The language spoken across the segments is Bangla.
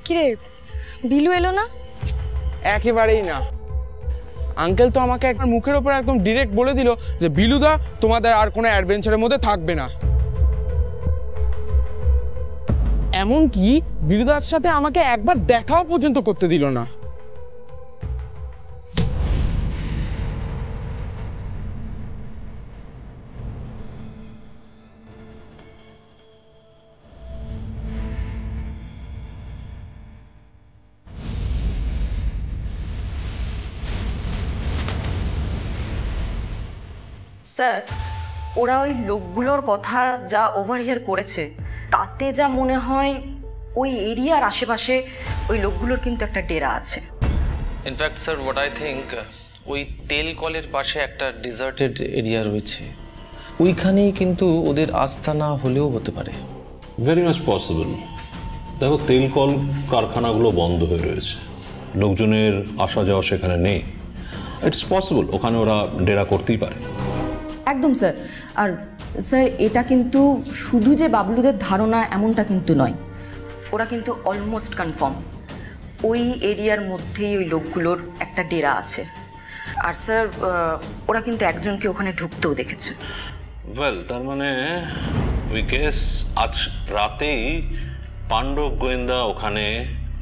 কিরে বিলু এলো না? একেবারেই না। আঙ্কেল তো আমাকে একবার মুখের ওপর একদম ডিরেক্ট বলে দিল যে বিলুদা তোমাদের আর কোনো অ্যাডভেঞ্চারের মধ্যে থাকবে না। এমনকি বিলুদার সাথে আমাকে একবার দেখাও পর্যন্ত করতে দিল না। স্যার, ওরা ওই লোকগুলোর কথা যা ওভারহিয়ার করেছে তাতে যা মনে হয় ওই এরিয়ার আশেপাশে ওই লোকগুলোর কিন্তু একটা ডেরা আছে। In fact sir, what I think, ওই তেল কলের পাশে একটা ডিজার্টেড এরিয়া রয়েছে, ওইখানেই কিন্তু ওদের আস্তানা হলেও হতে পারে। Very much possible. দেখো, তেল কল কারখানাগুলো বন্ধ হয়ে রয়েছে, লোকজনের আসা যাওয়া সেখানে নেই। ইটস পসিবল ওখানে ওরা ডেরা করতেই পারে। একদম স্যার। আর স্যার, এটা কিন্তু শুধু যে বাবলুদের ধারণা এমনটা কিন্তু নয়, ওরা কিন্তু অলমোস্ট কনফার্ম ওই এরিয়ার মধ্যেই ওই লোকগুলোর একটা ডেরা আছে। আর স্যার, ওরা কিন্তু একজনকে ওখানে ঢুকতেও দেখেছে। ওয়েল, তার মানে উই গেস আজ রাতেই পাণ্ডব গোয়েন্দা ওখানে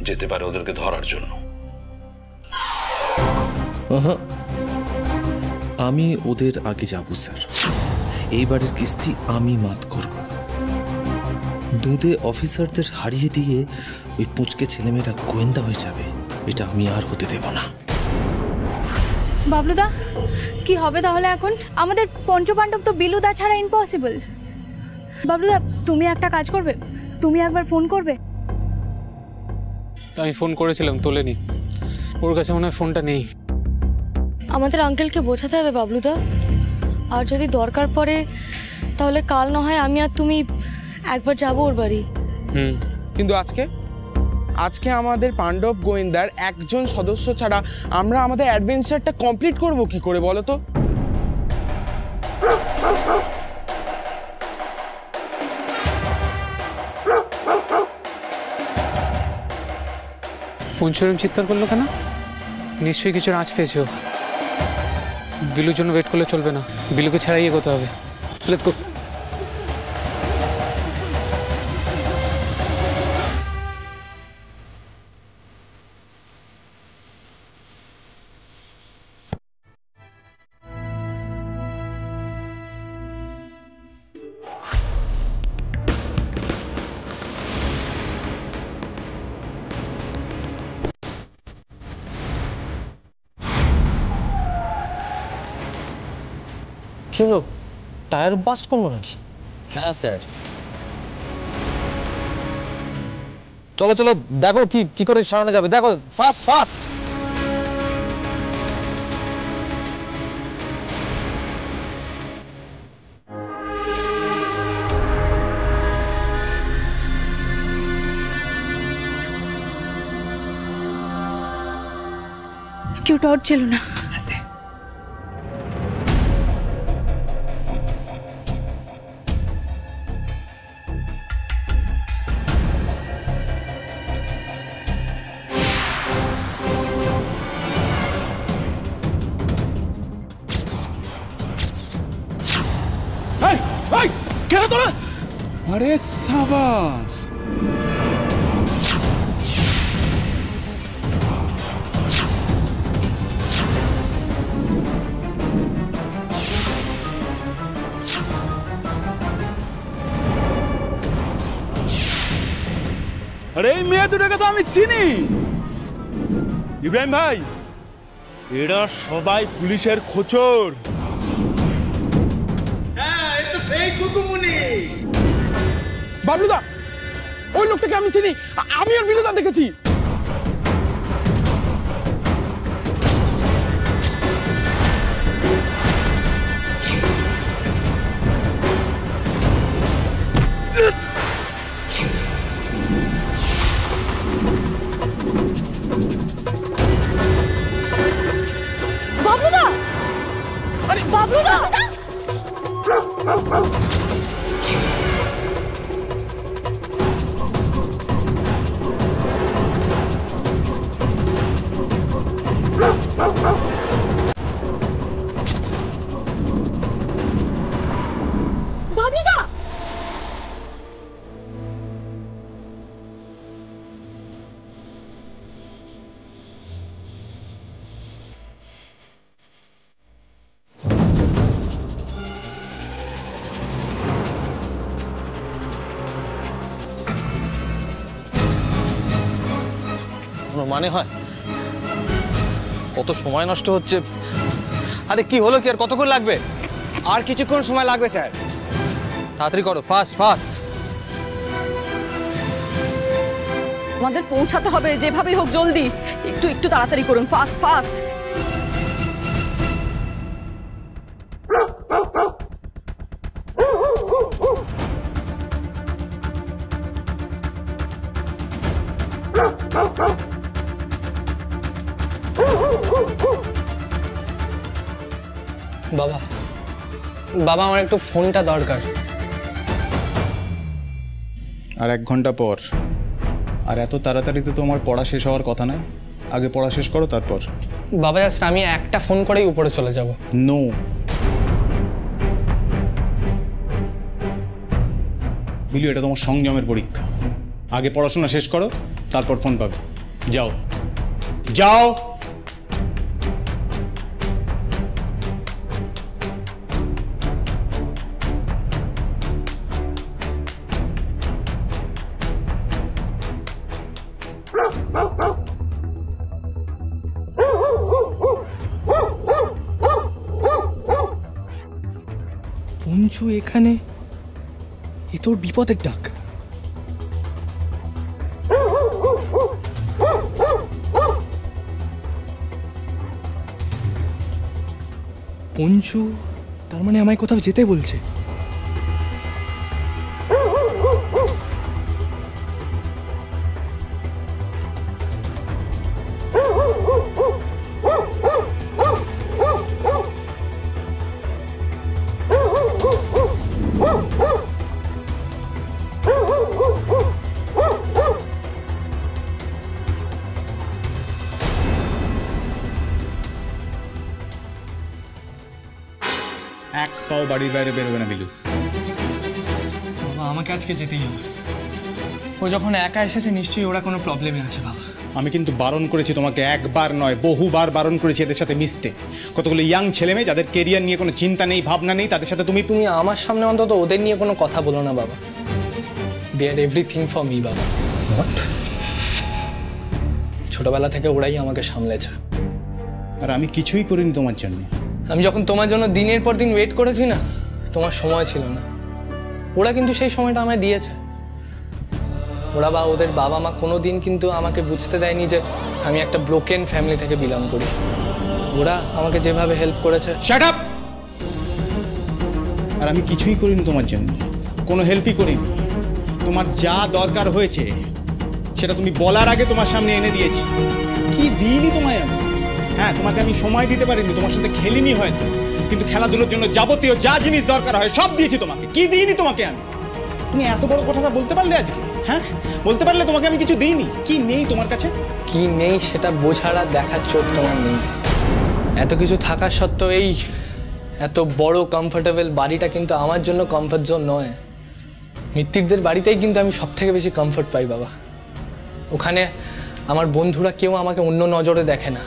যেতে পারে ওদেরকে ধরার জন্য। আমি ওদের আগে যাব স্যার। এইবারের কিস্তি আমি মাত করব। দুধে অফিসারদের হারিয়ে দিয়ে ওই পুঁচকে ছেলেমেয়েরা গোয়েন্দা হয়ে যাবে, এটা আমি আর হতে দেব না। বাবলুদা, কি হবে তাহলে এখন? আমাদের পঞ্চপাণ্ডব তো বিলুদা ছাড়া ইম্পসিবল। বাবলুদা, তুমি একটা কাজ করবে, তুমি একবার ফোন করবে। আমি ফোন করেছিলাম, তোলেনি। ওর কাছে মনে হয় ফোনটা নেই। আমাদের আঙ্কেলকে বোঝাতে হবে বাবলুদা। আর যদি দরকার পড়ে তাহলে কাল না হয় আমি আর তুমি একবার যাবো ওর বাড়ি। কিন্তু আজকে আমাদের পাণ্ডব গোয়েন্দার একজন সদস্য ছাড়া আমরা আমাদের অ্যাডভেঞ্চারটা কমপ্লিট করব কি করে বলো তো? পঞ্চরম চিৎকার করলো কেন? নিশ্চয়ই কিছু আঁচ পেয়েছো। বিলুর জন্য ওয়েট করলে চলবে না, বিলুকে ছাড়াই এগোতে হবে। Let's go. কি হলো, টায়ার বাস্ট করলো নাকি? হ্যাঁ স্যার। চলো চলো, দেখো কি করে সারানো যাবে, দেখো, ফাস্ট ফাস্ট। কেউ টর্চ ছিল না। আরে সাবাস! আরে এই মেয়ে দুটোকে তো আমি চিনি। ইব্রাহিম ভাই, এরা সবাই পুলিশের খোঁচর। হ্যাঁ, এটা সেই কুকুমুনি। বাবলুদা, ওই লোকটাকে আমি চিনি, আমি আর বিলুদা দেখেছি। বাবলুদা, আরে বাবলুদা! কোনো মানে হয়? কত সময় নষ্ট হচ্ছে। আরে কি হলো, কি আর কতক্ষণ লাগবে? আর কিছুক্ষণ সময় লাগবে স্যার। তাড়াতাড়ি করো, ফাস্ট ফাস্ট। আমাদের পৌঁছাতে হবে যেভাবেই হোক, জলদি একটু একটু তাড়াতাড়ি করুন, ফাস্ট ফাস্ট। বাবা, বাবা আমার একটু ফোনটা দরকার। আর 1 ঘন্টা পর। আর এত তাড়াতাড়ি তো তোমার পড়া শেষ হওয়ার কথা নয়, আগে পড়া শেষ করো তারপর। বাবা জাস্ট আমি একটা ফোন করেই উপরে চলে যাব। নো, বিলু এটা তোমার সংযমের পরীক্ষা। আগে পড়াশোনা শেষ করো, তারপর ফোন পাবে। যাও যাও। পঞ্চু এখানে, এ তোর বিপদের ডাক। পঞ্চু তার মানে আমায় কোথাও যেতে বলছে। এক পাও বাড়ির বাইরে বেরোবে না বিলু। বাবা আমাকে আজকে যেতেই হবে। ও যখন একা এসেছে নিশ্চয়ই ওরা কোনো প্রবলেমে আছে বাবা। আমি কিন্তু বারণ করেছি তোমাকে, একবার নয় বহুবার বারণ করেছি এদের সাথে মিশতে। কতগুলো ইয়াং ছেলে মেয়ে যাদের কেরিয়ার নিয়ে কোনো চিন্তা নেই, ভাবনা নেই, তাদের সাথে তুমি আমার সামনে অন্তত ওদের নিয়ে কোনো কথা বলো না বাবা। দে আর এভরিথিং ফর মি বাবা। ছোটবেলা থেকে ওরাই আমাকে সামলেছে। আর আমি কিছুই করিনি তোমার জন্য। আমি যখন তোমার জন্য দিনের পর দিন ওয়েট করেছি না, তোমার সময় ছিল না। ওরা কিন্তু সেই সময়টা আমায় দিয়েছে। ওরা বা ওদের বাবা মা কোনো দিন কিন্তু আমাকে বুঝতে দেয়নি যে আমি একটা ব্রোকেন ফ্যামিলি থেকে বিলং করি। ওরা আমাকে যেভাবে হেল্প করেছে। Shut up! আর আমি কিছুই করিনি তোমার জন্য, কোনো হেল্পই করিনি। তোমার যা দরকার হয়েছে সেটা তুমি বলার আগে তোমার সামনে এনে দিয়েছি। কি দিইনি তোমায় আমি? হ্যাঁ, তোমাকে আমি সময় দিতে পারিনি, তোমার সাথে খেলিনি হয়তো, কিন্তু খেলাধুলোর জন্য যাবতীয় যা জিনিস দরকার হয় সব দিয়েছি তোমাকে। কি দিইনি তোমাকে আমি? তুমি এত বড় কথাটা বলতে পারলে আজকে? হ্যাঁ, বলতে পারলে তোমাকে আমি কিছু দিইনি? কি নেই তোমার কাছে? কি নেই সেটা বোঝার আর দেখার চোখ তোমার নেই। এত কিছু থাকা সত্ত্বেও এই এত বড় কমফোর্টেবল বাড়িটা কিন্তু আমার জন্য কমফোর্ট জোন নয়। মৃত্যুকদের বাড়িতেই কিন্তু আমি সব থেকে বেশি কমফোর্ট পাই বাবা। ওখানে আমার বন্ধুরা কেউ আমাকে অন্য নজরে দেখে না।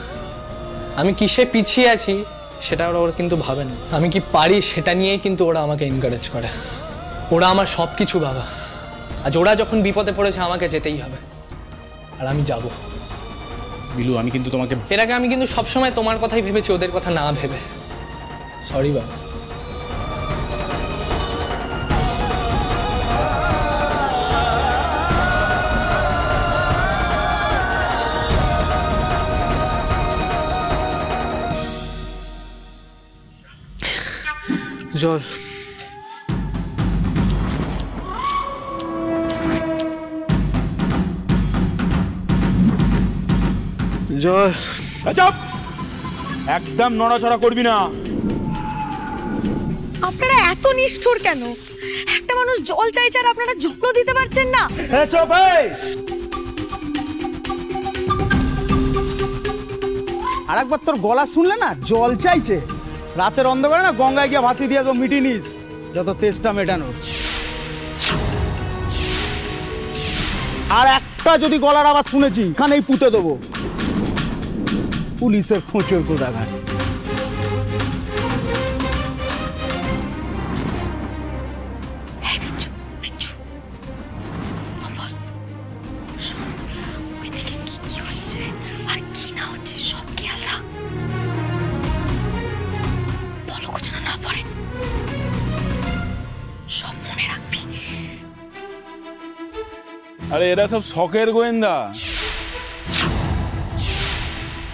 আমি কিসে পিছিয়ে আছি সেটা ওরা কিন্তু ভাবে না। আমি কি পারি সেটা নিয়েই কিন্তু ওরা আমাকে এনকারেজ করে। ওরা আমার সব কিছু বাবা। আজ ওরা যখন বিপদে পড়েছে আমাকে যেতেই হবে, আর আমি যাব। বিলু, আমি কিন্তু তোমাকে এর আগে আমি কিন্তু সবসময় তোমার কথাই ভেবেছি, ওদের কথা না ভেবে। সরি বাবা। জল। জল। আচ্ছা, একদম নড়াচড়া করবি না। আপনারা এত নিষ্ঠুর কেন? একটা মানুষ জল চাইছে আর আপনারা জলও দিতে পারছেন না। চুপ! আর একবার তোর গলা শুনলে না জল চাইছে। রাতের অন্ধকারে না গঙ্গায় গিয়ে ভাসি দিয়ে মিটি নিস, যত তেষ্টা মেটানো। আর একটা যদি গলার আওয়াজ শুনেছি এখানেই পুঁতে দেবো। পুলিশের খোঁচর কোথাকার। ওইদিকে কি হচ্ছে? আরে এরা সব শখের গোয়েন্দা।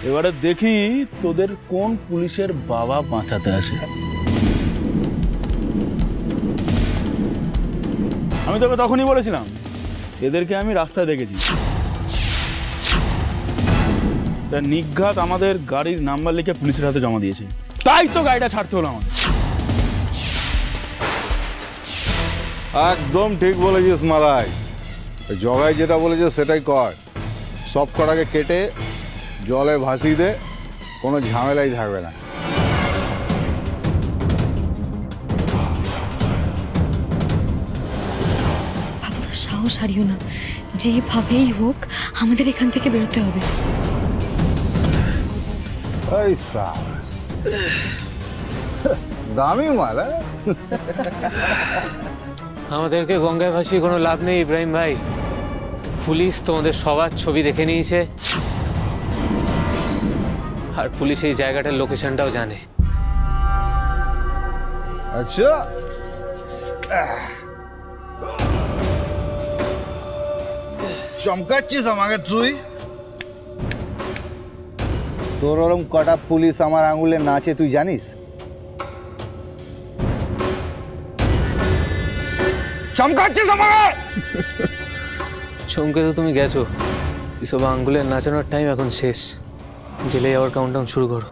এবারে দেখি তোদের কোন পুলিশের বাবা বাঁচাতে আসে। আমি তোকে তখনই বলেছিলাম, এদেরকে আমি রাস্তায় দেখেছি। নিঘাত আমাদের গাড়ির নাম্বার লিখে পুলিশের হাতে জমা দিয়েছে, তাই তো গাড়িটা ছাড়তে হলো আমার। একদম ঠিক বলেছিস মালাই। জগাই যেটা বলেছে সেটাই কর। সব কটাকে কেটে জলে ভাসিয়ে দে, কোনো ঝামেলাই থাকবে না। বাবুদা সাহস হারিও না, যেভাবেই হোক আমাদের এখান থেকে বেরোতে হবে। এই দামি মাল। আমাদেরকে গঙ্গায় ভাসিয়ে কোনো লাভ নেই ইব্রাহিম ভাই। পুলিশ তোমাদের সবার ছবি দেখে নিয়েছে, আর পুলিশ এই জায়গাটার লোকেশনটাও জানে। আচ্ছা, চমকাচ্ছিস আমাকে তুই? তোর ওরম কটা পুলিশ আমার আঙুলে নাচে তুই জানিস? চমকাচ্ছিস আমাকে? চমকে তো তুমি গেছো, এসব আঙ্গুলের নাচানোর টাইম এখন শেষ। জেলে যাওয়ার কাউন্টডাউন শুরু করো।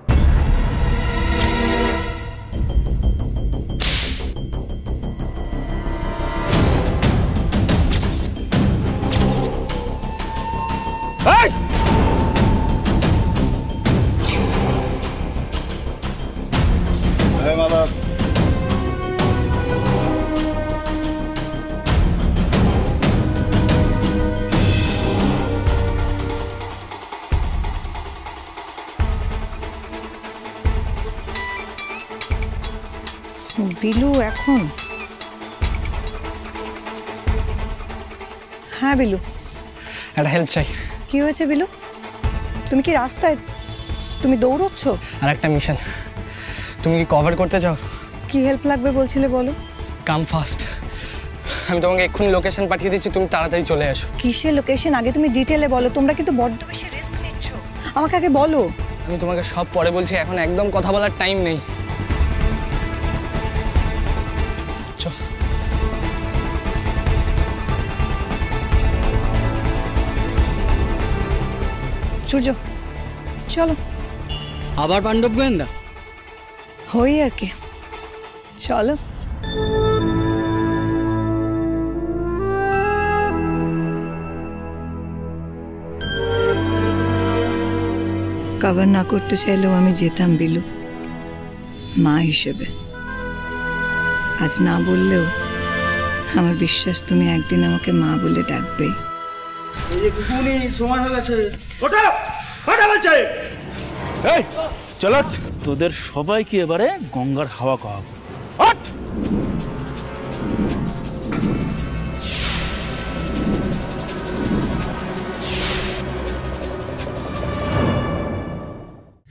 বিলু এখন? হ্যাঁ বিলু, একটা হেল্প চাই। কি হয়েছে বিলু? তুমি কি রাস্তায়? তুমি দৌড়চ্ছ? আর একটা মিশন, তুমি কি কভার করতে চাও? কি হেল্প লাগবে বলছিলে বলো। কাম ফাস্ট। আমি তোমাকে এক্ষুনি লোকেশন পাঠিয়ে দিচ্ছি, তুমি তাড়াতাড়ি চলে আসো। কিসের লোকেশন? আগে তুমি ডিটেলে বলো। তোমরা কিন্তু বড্ড বেশি রিস্ক নিচ্ছ, আমাকে আগে বলো। আমি তোমাকে সব পরে বলছি, এখন একদম কথা বলার টাইম নেই। সূর্য চলো। আবার পাণ্ডব গোয়েন্দা? হই আর কি, চলো। কভার না করতে চাইলেও আমি যেতাম বিলু, মা হিসেবে। আজ না বললেও আমার বিশ্বাস তুমি একদিন আমাকে মা বলে ডাকবেই। সময় হয়ে গেছে, ওটা ওটা বলছে। এই চল, তোদের সবাইকে এবারে গঙ্গার হাওয়া খাওয়াবো।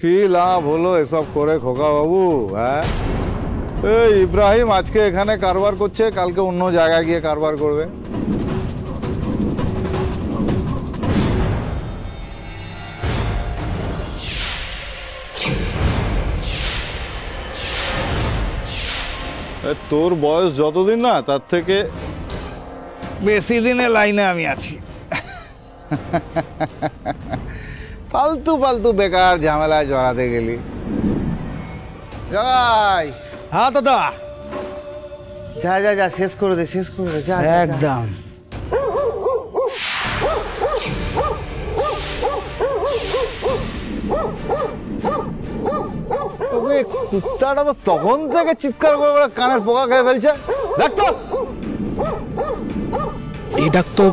কি লাভ হলো এসব করে খোকা বাবু? হ্যাঁ, এই ইব্রাহিম আজকে এখানে কারবার করছে, কালকে অন্য জায়গায় গিয়ে কারবার করবে। তোর বয়স যতদিন না, তার থেকে বেশি দিনে লাইনে আমি আছি। ফালতু ফালতু বেকার ঝামেলায় জড়াতে গেলি। যাই। হ্যাঁ দাদা, যা যা যা, শেষ করে দে, শেষ করে দে, যা একদম। কুত্তাটা তো তখন থেকে চিৎকার করে করে কানের পোকা খেয়ে ফেলছে। দেখ তো, এই ডাক তো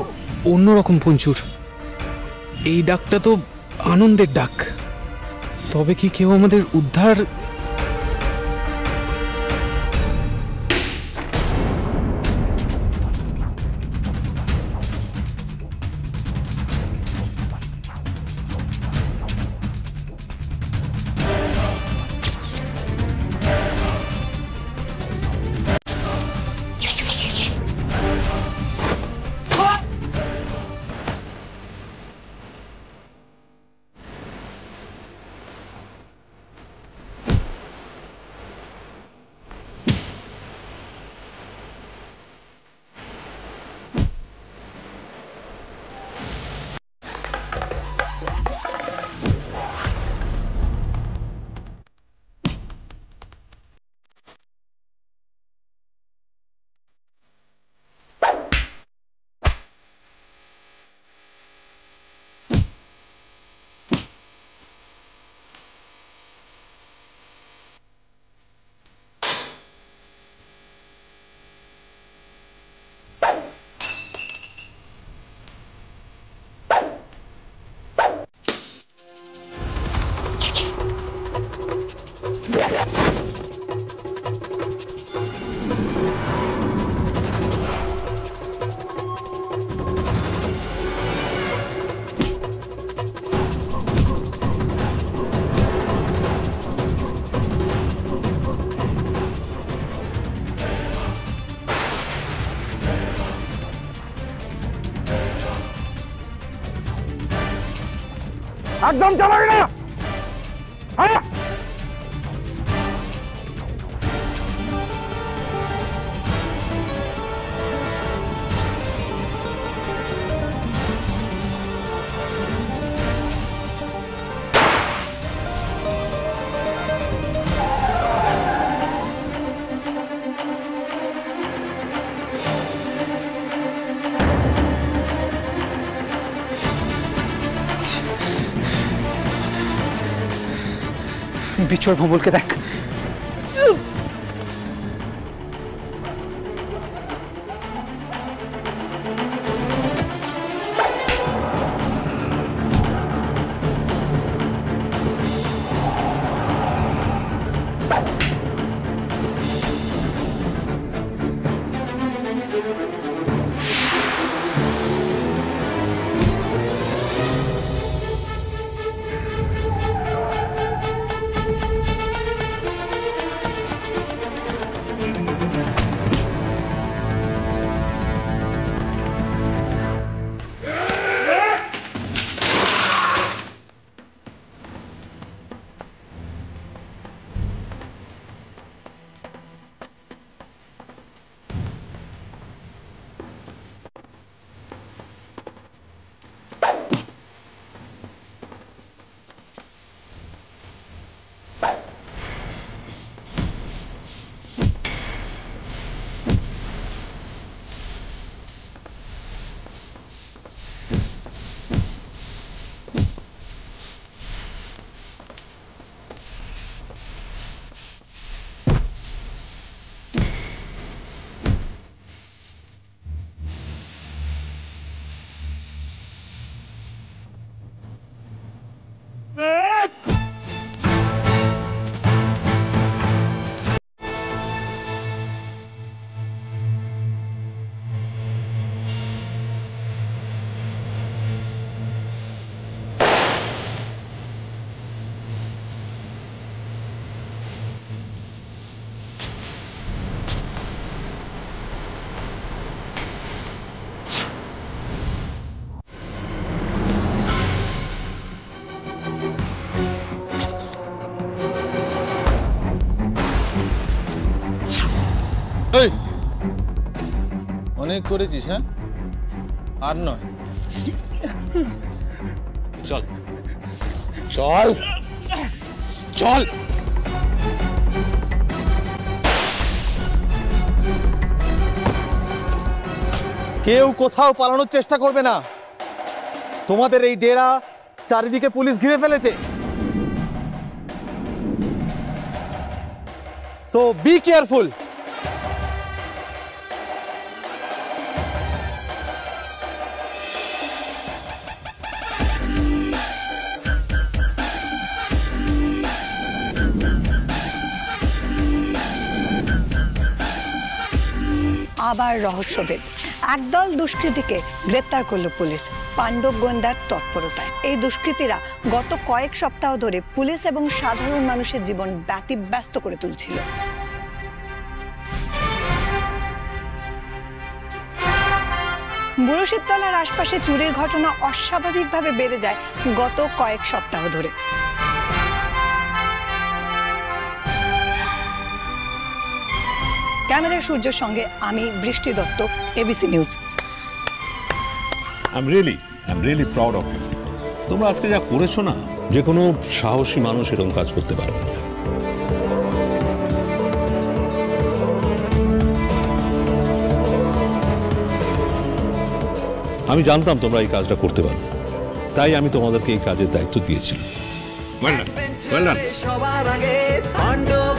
অন্যরকম পঞ্চুর। এই ডাকটা তো আনন্দের ডাক। তবে কি কেউ আমাদের উদ্ধার? একদম চালাবি না। হ্যাঁ বিচর ভোমলকে দেখ। অনেক করেছিস, হ্যাঁ? আর নয়, চল চল চল। কেউ কোথাও পালানোর চেষ্টা করবে না। তোমাদের এই ডেরা চারিদিকে পুলিশ ঘিরে ফেলেছে। So be careful. আবার রহস্যভেদ। একদল দুষ্কৃতীকে গ্রেপ্তার করলো পুলিশ পাণ্ডব গোয়েন্দার তৎপরতায়। এই দুষ্কৃতীরা গত কয়েক সপ্তাহ ধরে পুলিশ এবং সাধারণ মানুষের জীবন ব্যতিব্যস্ত করে তুলছিল। বুড়ো শিবতলার আশপাশে চুরির ঘটনা অস্বাভাবিকভাবে বেড়ে যায় গত কয়েক সপ্তাহ ধরে। ক্যামেরায় সূর্যের সঙ্গে আমি Brishti Dutta, ABC news. I am really proud of you. তোমরা আজকে যা করেছো না, যে কোনো সাহসী মানুষ এরকম কাজ করতে পারবে। আমি জানতাম তোমরা এই কাজটা করতে পারবে, তাই আমি তোমাদেরকে এই কাজের দায়িত্ব দিয়েছিলাম। সবার আগে পাণ্ডব